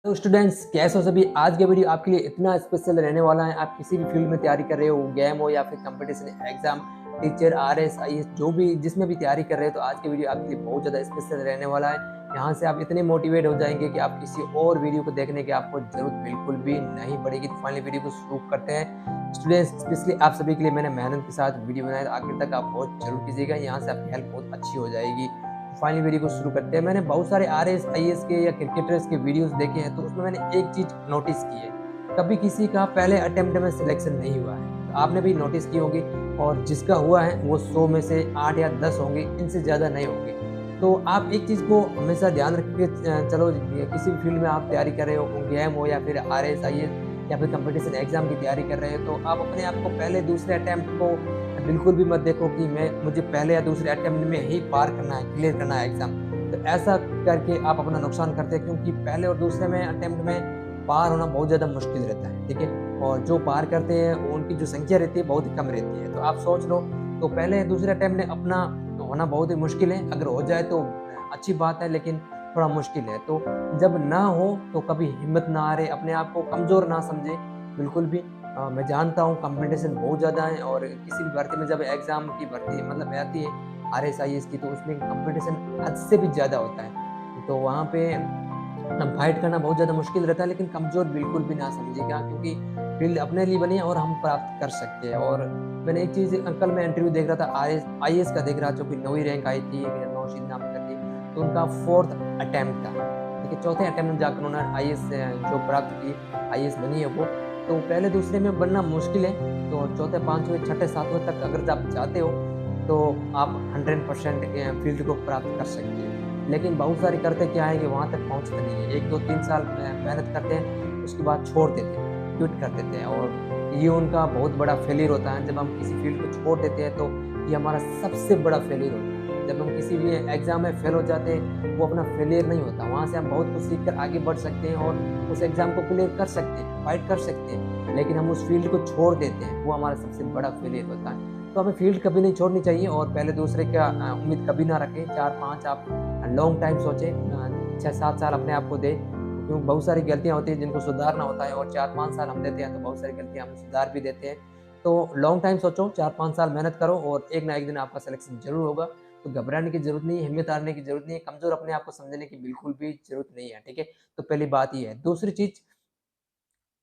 तो स्टूडेंट्स कैसे हो सभी। आज के वीडियो आपके लिए इतना स्पेशल रहने वाला है। आप किसी भी फील्ड में तैयारी कर रहे हो, गेम हो या फिर competition exam, teacher, RS, IAS, जो भी जिसमें भी तैयारी कर रहे हो, तो आज के वीडियो आपके लिए बहुत ज़्यादा स्पेशल रहने वाला है। यहाँ से आप इतने मोटिवेट हो जाएंगे कि आप किसी और वीडियो को देखने की आपको जरूरत बिल्कुल भी नहीं पड़ेगी। तो फाइनली वीडियो को शुरू करते हैं। स्टूडेंट्स स्पेशली आप सभी के लिए मैंने मेहनत के साथ वीडियो बनाया, तो आखिर तक आप बहुत जरूर कीजिएगा। यहाँ से आपकी हेल्प बहुत अच्छी हो जाएगी। फाइनली वीडियो को शुरू करते हैं। मैंने बहुत सारे आरएस, आईएएस के या क्रिकेटर्स के वीडियोस देखे हैं, तो उसमें मैंने एक चीज नोटिस की है, कभी किसी का पहले अटेम्प्ट में सिलेक्शन नहीं हुआ है। तो आपने भी नोटिस की होगी, और जिसका हुआ है वो 100 में से 8 या 10 होंगे, इनसे ज़्यादा नहीं होंगे। तो आप एक चीज़ को हमेशा ध्यान रख के चलो, किसी भी फील्ड में आप तैयारी कर रहे हो, गेम हो या फिर आरएस, आईएएस या फिर कंपटीशन एग्जाम की तैयारी कर रहे हो, तो आप अपने आप को पहले दूसरे अटेम्प्ट को बिल्कुल भी मत देखो कि मैं मुझे पहले या दूसरे अटेम्प्ट में ही पार करना है, क्लियर करना है एग्जाम। तो ऐसा करके आप अपना नुकसान करते हैं, क्योंकि पहले और दूसरे में अटेम्प्ट में पार होना बहुत ज़्यादा मुश्किल रहता है, ठीक है। और जो पार करते हैं उनकी जो संख्या रहती है बहुत ही कम रहती है। तो आप सोच लो, तो पहले या दूसरे अटेम्प्ट में अपना होना बहुत ही मुश्किल है। अगर हो जाए तो अच्छी बात है, लेकिन थोड़ा मुश्किल है। तो जब ना हो तो कभी हिम्मत ना हारे, अपने आप को कमज़ोर ना समझे बिल्कुल भी। मैं जानता हूँ कंपटीशन बहुत ज़्यादा है, और किसी भी भर्ती में जब एग्ज़ाम की भर्ती मतलब आती है आरएस, आईएएस की, तो उसमें कंपटीशन हद से भी ज़्यादा होता है। तो वहाँ पे फाइट करना बहुत ज़्यादा मुश्किल रहता है, लेकिन कमज़ोर बिल्कुल भी ना समझिएगा, क्योंकि फील्ड अपने लिए बनी है और हम प्राप्त कर सकते हैं। और मैंने एक चीज़, कल मैं इंटरव्यू देख रहा था, आईएएस आईएएस का देख रहा, जो कि 9वीं रैंक आई थी, नौशीन नाम का थी। तो उनका 4th अटेम्प्ट था, ठीक है। चौथे अटेम्प्ट में जाकर उन्होंने आईएएस जो प्राप्त की, आईएएस बनी है वो। तो पहले दूसरे में बनना मुश्किल है, तो चौथे, पाँचवें, छठे, सातवें तक अगर आप जाते हो, तो आप 100% फील्ड को प्राप्त कर सकते हैं। लेकिन बहुत सारे करते क्या है कि वहाँ तक पहुँचते नहीं है। 1, 2, 3 साल मेहनत करते हैं, उसके बाद छोड़ देते हैं, क्विट कर देते हैं, और ये उनका बहुत बड़ा फेलियर होता है। जब हम किसी फील्ड को छोड़ देते हैं, तो ये हमारा सबसे बड़ा फेलियर होता है। जब हम किसी भी एग्ज़ाम में फेल हो जाते हैं, वो अपना फेलियर नहीं होता। वहाँ से हम बहुत कुछ सीख कर आगे बढ़ सकते हैं, और उस एग्ज़ाम को क्लियर कर सकते हैं, फाइट कर सकते हैं। लेकिन हम उस फील्ड को छोड़ देते हैं, वो हमारा सबसे बड़ा फेलियर होता है। तो हमें फील्ड कभी नहीं छोड़नी चाहिए, और पहले दूसरे का उम्मीद कभी ना रखें। 4-5 आप लॉन्ग टाइम सोचें, 6-7 साल अपने आप को दें, क्योंकि बहुत सारी गलतियाँ होती हैं जिनको सुधारना होता है, और 4-5 साल हम देते हैं तो बहुत सारी गलतियाँ हम सुधार भी देते हैं। तो लॉन्ग टाइम सोचो, 4-5 साल मेहनत करो, और एक ना एक दिन आपका सिलेक्शन ज़रूर होगा। तो घबराने की ज़रूरत नहीं है, हिम्मत हारने की ज़रूरत नहीं है, कमज़ोर अपने आप को समझने की बिल्कुल भी ज़रूरत नहीं है, ठीक है? तो पहली बात ये है। दूसरी चीज़,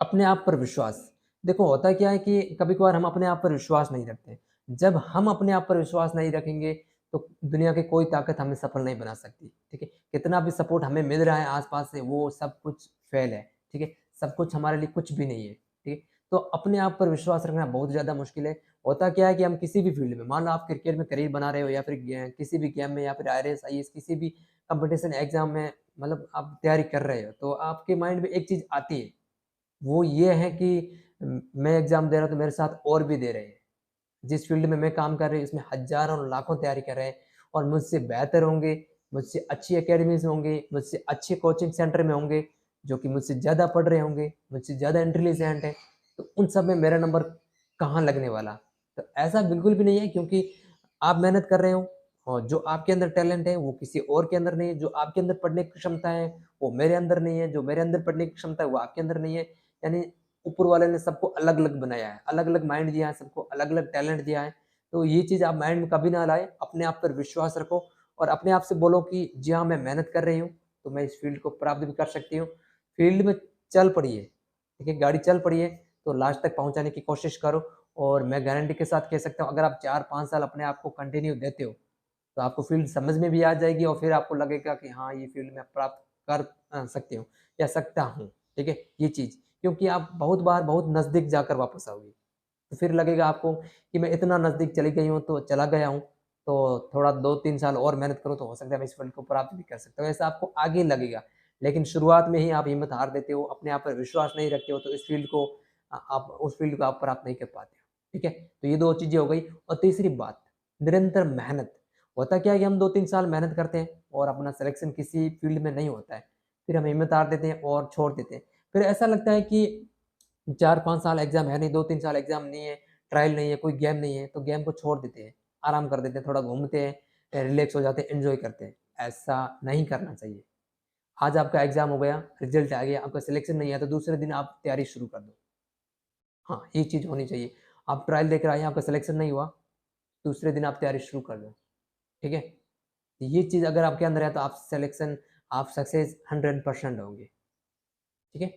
अपने आप पर विश्वास। देखो, होता क्या है कि कभी-कभार हम अपने आप पर विश्वास नहीं रखते। जब हम अपने आप पर विश्वास नहीं रखेंगे, तो दुनिया की कोई ताकत हमें सफल नहीं बना सकती, ठीक है? कितना भी सपोर्ट हमें मिल रहा है आस-पास से, वो सब कुछ फ़ेल है, ठीक है? सब कुछ हमारे लिए कुछ भी नहीं है, ठीक है? तो अपने आप पर विश्वास रखना बहुत ज़्यादा मुश्किल है। होता क्या है कि हम किसी भी फ़ील्ड में, मान लो आप क्रिकेट में करियर बना रहे हो, या फिर किसी भी गेम में, या फिर आईएएस, आईएएस किसी भी कॉम्पिटिशन एग्ज़ाम में, मतलब आप तैयारी कर रहे हो, तो आपके माइंड में एक चीज़ आती है। वो ये है कि मैं एग्ज़ाम दे रहा हूँ, तो मेरे साथ और भी दे रहे हैं। जिस फ़ील्ड में मैं काम कर रही हूँ, उसमें हज़ारों लाखों तैयारी कर रहे हैं, और मुझसे बेहतर होंगे, मुझसे अच्छी अकेडमीज़ में होंगे, मुझसे अच्छे कोचिंग सेंटर में होंगे, जो कि मुझसे ज़्यादा पढ़ रहे होंगे, मुझसे ज़्यादा इंटेलिजेंट हैं। तो उन सब में मेरा नंबर कहाँ लगने वाला? तो ऐसा बिल्कुल भी नहीं है, क्योंकि आप मेहनत कर रहे हो, और जो आपके अंदर टैलेंट है, वो किसी और के अंदर नहीं है। जो आपके अंदर पढ़ने की क्षमता है, वो मेरे अंदर नहीं है। जो मेरे अंदर पढ़ने की क्षमता है, वो आपके अंदर नहीं है। यानी ऊपर वाले ने सबको अलग-अलग बनाया है, अलग-अलग माइंड दिया है, सबको अलग-अलग टैलेंट दिया है। तो ये चीज़ आप माइंड में कभी ना लाएँ, अपने आप पर विश्वास रखो, और अपने आप से बोलो कि जी हाँ, मैं मेहनत कर रही हूँ, तो मैं इस फ़ील्ड को प्राप्त भी कर सकती हूँ। फ़ील्ड में चल पड़िए, ठीक है? गाड़ी चल पड़ी है, तो लास्ट तक पहुँचाने की कोशिश करो, और मैं गारंटी के साथ कह सकता हूँ, अगर आप 4-5 साल अपने आप को कंटिन्यू देते हो, तो आपको फ़ील्ड समझ में भी आ जाएगी, और फिर आपको लगेगा कि हाँ, ये फ़ील्ड मैं प्राप्त कर सकती हूँ या सकता हूँ, ठीक है? ये चीज़, क्योंकि आप बहुत बार बहुत नज़दीक जाकर वापस आओगे। तो फिर लगेगा आपको कि मैं इतना नज़दीक चली गई हूँ, तो चला गया हूँ, तो थोड़ा 2-3 साल और मेहनत करूँ, तो हो सकता है मैं इस फ़ील्ड को प्राप्त भी कर सकता हूँ। ऐसा आपको आगे लगेगा। लेकिन शुरुआत में ही आप हिम्मत हार देते हो, अपने आप पर विश्वास नहीं रखते हो, तो इस फ़ील्ड को आप उस फ़ील्ड को आप प्राप्त नहीं कर पाते हो, ठीक है? तो ये 2 चीज़ें हो गई। और तीसरी बात, निरंतर मेहनत। होता क्या है कि हम 2-3 साल मेहनत करते हैं, और अपना सिलेक्शन किसी फ़ील्ड में नहीं होता है। फिर हम हिम्मत हार देते हैं और छोड़ देते हैं। फिर ऐसा लगता है कि 4-5 साल एग्ज़ाम है नहीं, 2-3 साल एग्ज़ाम नहीं है, ट्रायल नहीं है, कोई गेम नहीं है, तो गेम को छोड़ देते हैं, आराम कर देते हैं, थोड़ा घूमते हैं, रिलैक्स हो जाते हैं, एन्जॉय करते हैं। ऐसा नहीं करना चाहिए। आज आपका एग्ज़ाम हो गया, रिज़ल्ट आ गया, आपका सिलेक्शन नहीं आया तो दूसरे दिन आप तैयारी शुरू कर दो। हाँ, ये चीज़ होनी चाहिए। आप ट्रायल देकर आए हैं, आपका सिलेक्शन नहीं हुआ, दूसरे दिन आप तैयारी शुरू कर दो, ठीक है? ये चीज़ अगर आपके अंदर है तो आप सक्सेस 100% होंगे, ठीक है?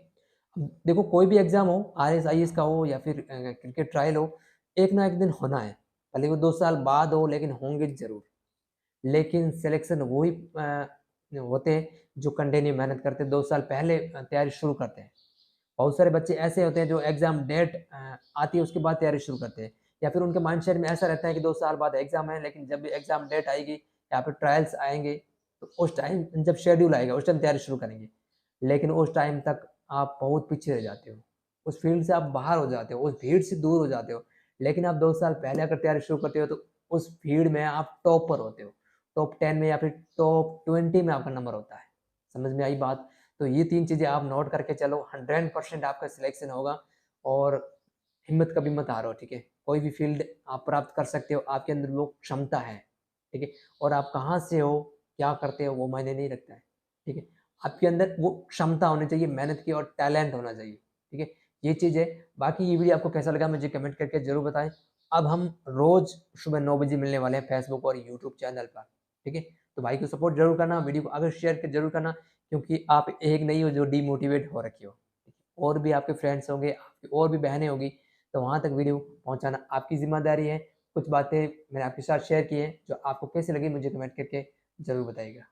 अब देखो कोई भी एग्ज़ाम हो, आईएएस, आईएएस का हो या फिर क्रिकेट ट्रायल हो, एक ना एक दिन होना है। भले वो 2 साल बाद हो लेकिन होंगे ज़रूर। लेकिन सिलेक्शन वही होते हैं जो कंटिन्यू मेहनत करते हैं, 2 साल पहले तैयारी शुरू करते हैं। बहुत सारे बच्चे ऐसे होते हैं जो एग्ज़ाम डेट आती है उसके बाद तैयारी शुरू करते हैं या फिर उनके माइंडसेट में ऐसा रहता है कि 2 साल बाद एग्ज़ाम है लेकिन जब भी एग्ज़ाम डेट आएगी या फिर ट्रायल्स आएँगे, तो उस टाइम जब शेड्यूल आएगा उस टाइम तैयारी शुरू करेंगे। लेकिन उस टाइम तक आप बहुत पीछे रह जाते हो। उस फ़ील्ड से आप बाहर हो जाते हो, उस भीड़ से दूर हो जाते हो। लेकिन आप 2 साल पहले अगर तैयारी शुरू करते हो तो उस भीड़ में आप टॉपर होते हो। टॉप 10 में या फिर टॉप 20 में आपका नंबर होता है। समझ में आई बात? तो ये 3 चीज़ें आप नोट करके चलो 100% आपका सिलेक्शन होगा और हिम्मत कभी मत हारो, ठीक है? कोई भी फ़ील्ड आप प्राप्त कर सकते हो, आपके अंदर वो क्षमता है, ठीक है? और आप कहाँ से हो, क्या करते हो, वो मायने नहीं रखता है, ठीक है? आपके अंदर वो क्षमता होनी चाहिए, मेहनत की और टैलेंट होना चाहिए, ठीक है? ये चीज़ है। बाकी ये वीडियो आपको कैसा लगा मुझे कमेंट करके ज़रूर बताएँ। अब हम रोज़ सुबह 9 बजे मिलने वाले हैं फेसबुक और यूट्यूब चैनल पर, ठीक है? तो भाई को सपोर्ट ज़रूर करना, वीडियो को आगे शेयर क ज़रूर करना क्योंकि आप एक नहीं हो जो डिमोटिवेट हो रखी हो। और भी आपके फ्रेंड्स होंगे, आपकी और भी बहनें होंगी, तो वहाँ तक वीडियो पहुँचाना आपकी ज़िम्मेदारी है। कुछ बातें मैंने आपके साथ शेयर की हैं, जो आपको कैसी लगी मुझे कमेंट करके ज़रूर बताइएगा।